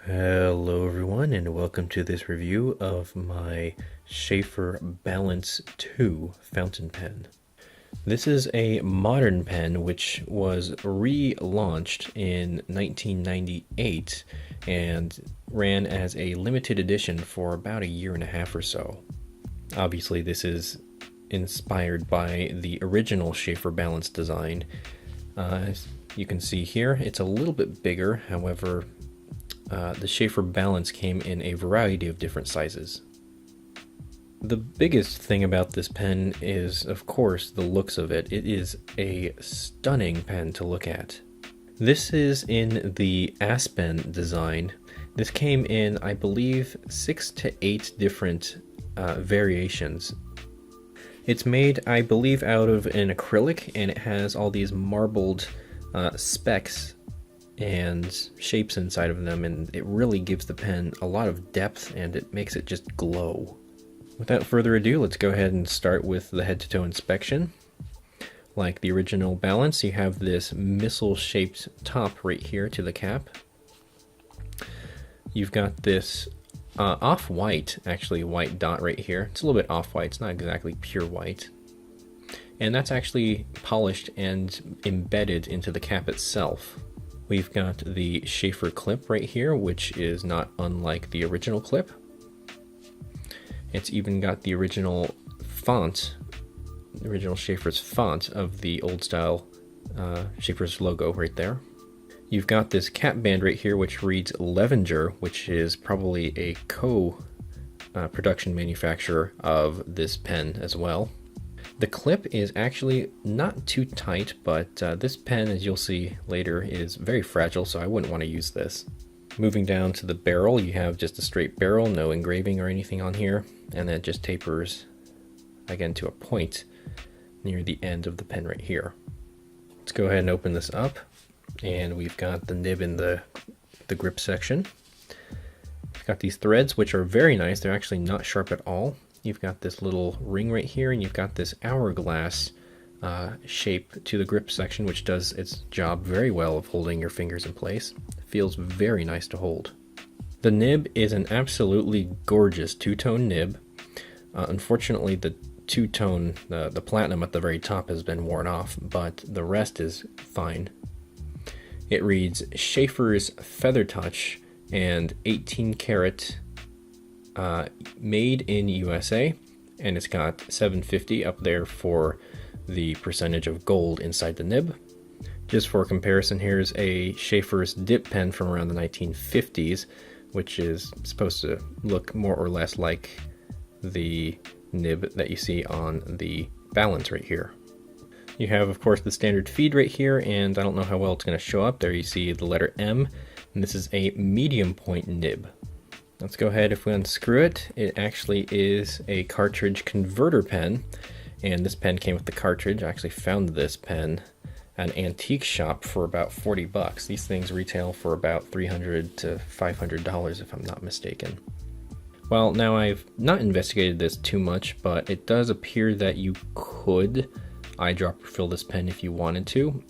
Hello everyone, and welcome to this review of my Sheaffer Balance 2 fountain pen. This is a modern pen which was relaunched in 1998 and ran as a limited edition for about a year and a half or so. Obviously this is inspired by the original Sheaffer Balance design. As you can see here, it's a little bit bigger, however the Sheaffer Balance came in a variety of different sizes. The biggest thing about this pen is, of course, the looks of it. It is a stunning pen to look at. This is in the Aspen design. This came in, I believe, 6 to 8 different variations. It's made, I believe, out of an acrylic, and it has all these marbled specks and shapes inside of them, and it really gives the pen a lot of depth and it makes it just glow. Without further ado, let's go ahead and start with the head-to-toe inspection. Like the original Balance, you have this missile-shaped top right here to the cap. You've got this off-white, actually white dot right here. It's a little bit off-white, it's not exactly pure white. And that's actually polished and embedded into the cap itself. We've got the Sheaffer clip right here, which is not unlike the original clip. It's even got the original font, the original Sheaffer's font of the old style Sheaffer's logo right there. You've got this cap band right here, which reads Levenger, which is probably a co-production manufacturer of this pen as well. The clip is actually not too tight, but this pen, as you'll see later, is very fragile, so I wouldn't want to use this. Moving down to the barrel, you have just a straight barrel, no engraving or anything on here, and that just tapers again to a point near the end of the pen right here. Let's go ahead and open this up, and we've got the nib in the grip section. We've got these threads, which are very nice. They're actually not sharp at all. You've got this little ring right here, and you've got this hourglass shape to the grip section, which does its job very well of holding your fingers in place. It feels very nice to hold. The nib is an absolutely gorgeous two-tone nib. Unfortunately, the two-tone, the platinum at the very top has been worn off, but the rest is fine. It reads Sheaffer's FeatherTouch and 18 karat made in USA, and it's got 750 up there for the percentage of gold inside the nib. Just for comparison, here's a Sheaffer's dip pen from around the 1950s, which is supposed to look more or less like the nib that you see on the Balance right here. You have, of course, the standard feed right here, and I don't know how well it's going to show up. There you see the letter M, and this is a medium point nib. Let's go ahead, if we unscrew it, it actually is a cartridge converter pen, and this pen came with the cartridge. I actually found this pen at an antique shop for about 40 bucks. These things retail for about $300 to $500 if I'm not mistaken. Well, now I've not investigated this too much, but it does appear that you could eyedropper fill this pen if you wanted to.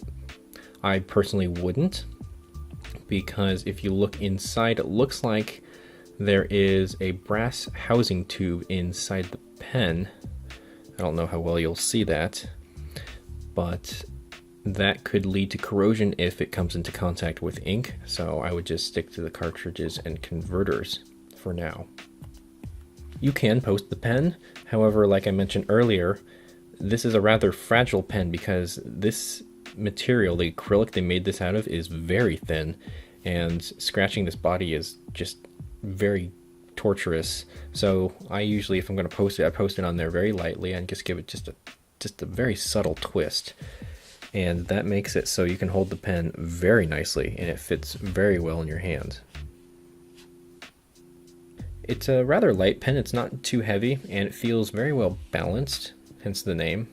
I personally wouldn't, because if you look inside, it looks like there is a brass housing tube inside the pen. I don't know how well you'll see that, but that could lead to corrosion if it comes into contact with ink, so I would just stick to the cartridges and converters for now. You can post the pen, however, like I mentioned earlier, this is a rather fragile pen because this material, the acrylic they made this out of, is very thin, and scratching this body is just very torturous. So I usually, if I'm going to post it, I post it on there very lightly and just give it just a very subtle twist, and that makes it so you can hold the pen very nicely and it fits very well in your hand. It's a rather light pen, it's not too heavy, and it feels very well balanced, hence the name.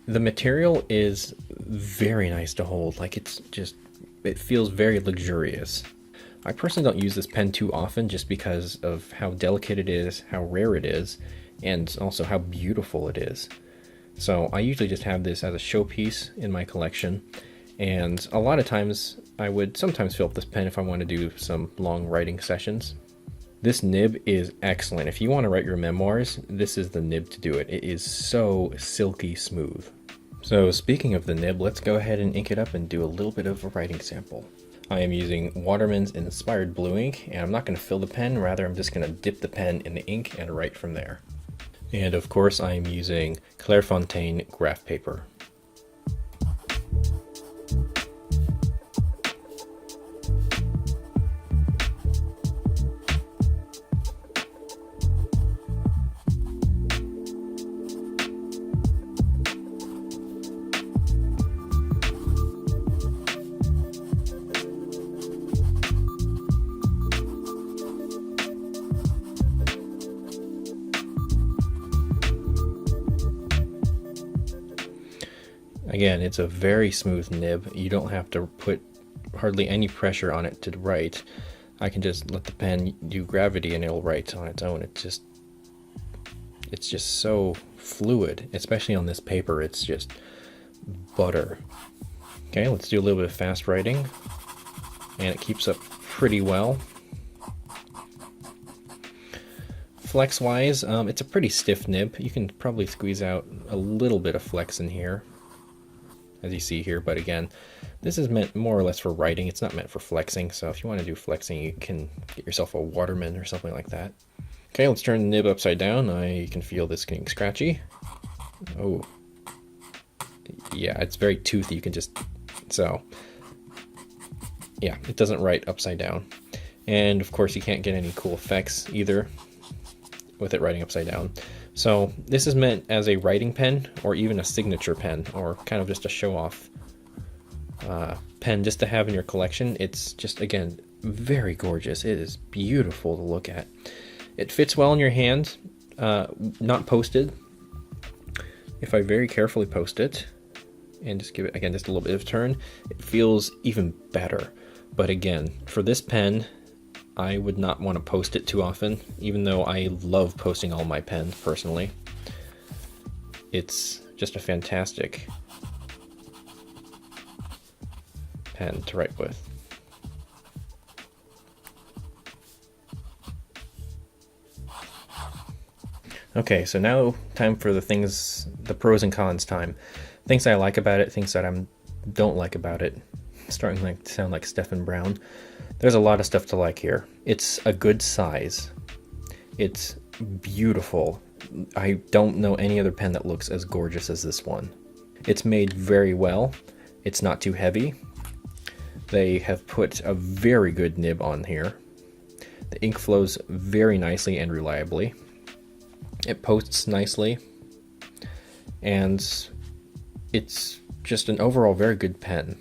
The material is very nice to hold, like it feels very luxurious. I personally don't use this pen too often just because of how delicate it is, how rare it is, and also how beautiful it is. So I usually just have this as a showpiece in my collection, And a lot of times I would sometimes fill up this pen if I want to do some long writing sessions. This nib is excellent. If you want to write your memoirs, this is the nib to do it. It is so silky smooth. So speaking of the nib, let's go ahead and ink it up and do a little bit of a writing sample. I am using Waterman's Inspired Blue ink, and I'm not going to fill the pen, rather I'm just going to dip the pen in the ink and write from there. And of course I am using Clairefontaine graph paper. Again, it's a very smooth nib. You don't have to put hardly any pressure on it to write. I can just let the pen do gravity and it'll write on its own. It's just so fluid, especially on this paper. It's just butter. Okay, let's do a little bit of fast writing, and it keeps up pretty well. Flex wise, it's a pretty stiff nib. You can probably squeeze out a little bit of flex in here, as you see here, but again, this is meant more or less for writing. It's not meant for flexing, so if you want to do flexing, you can get yourself a Waterman or something like that. Okay, let's turn the nib upside down. I can feel this getting scratchy. Oh, yeah, it's very toothy. You can just, so, yeah, it doesn't write upside down. And of course, you can't get any cool effects either with it writing upside down. So this is meant as a writing pen, or even a signature pen, or kind of just a show-off pen just to have in your collection. It's just, again, very gorgeous. It is beautiful to look at. It fits well in your hand, not posted. If I very carefully post it, and just give it, again, just a little bit of turn, it feels even better. But again, for this pen, I would not want to post it too often, even though I love posting all my pens personally. It's just a fantastic pen to write with. Okay, so now time for the pros and cons time. Things I like about it, things that I don't like about it. Starting to sound like Stephen Brown. There's a lot of stuff to like here. It's a good size. It's beautiful. I don't know any other pen that looks as gorgeous as this one. It's made very well. It's not too heavy. They have put a very good nib on here. The ink flows very nicely and reliably. It posts nicely. And it's just an overall very good pen.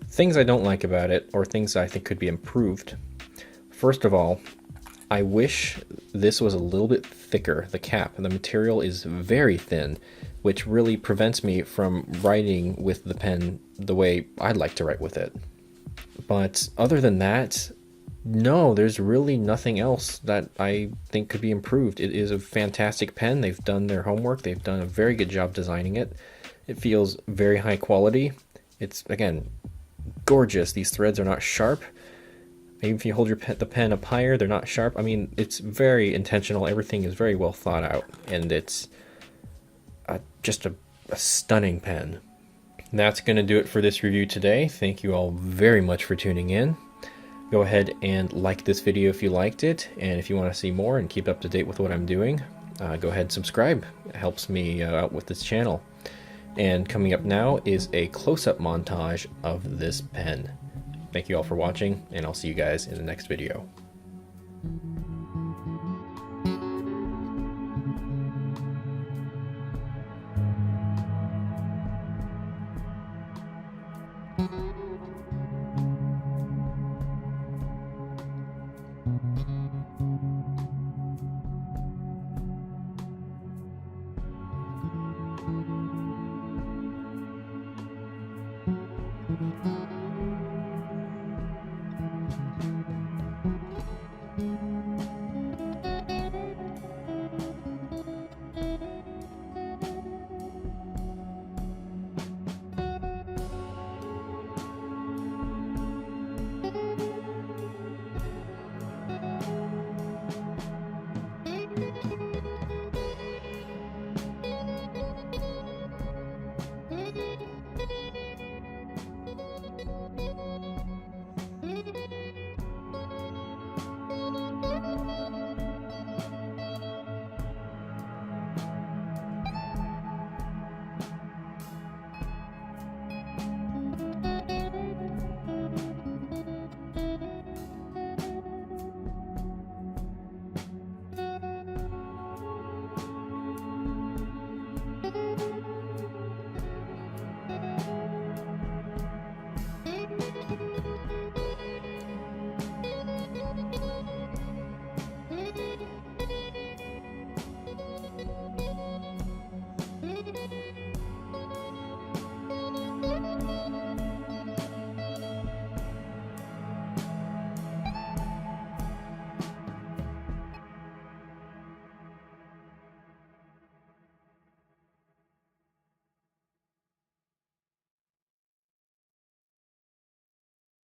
Things I don't like about it, or things I think could be improved. First of all, I wish this was a little bit thicker, the cap. The material is very thin, which really prevents me from writing with the pen the way I'd like to write with it. But other than that, no, there's really nothing else that I think could be improved. It is a fantastic pen. They've done their homework. They've done a very good job designing it. It feels very high quality. It's, again, gorgeous. These threads are not sharp. Even if you hold the pen up higher, they're not sharp. I mean, it's very intentional. Everything is very well thought out, and it's just a stunning pen. That's going to do it for this review today. Thank you all very much for tuning in. Go ahead and like this video if you liked it, and if you want to see more and keep up to date with what I'm doing, go ahead and subscribe. It helps me out with this channel. And coming up now is a close-up montage of this pen. Thank you all for watching, and I'll see you guys in the next video.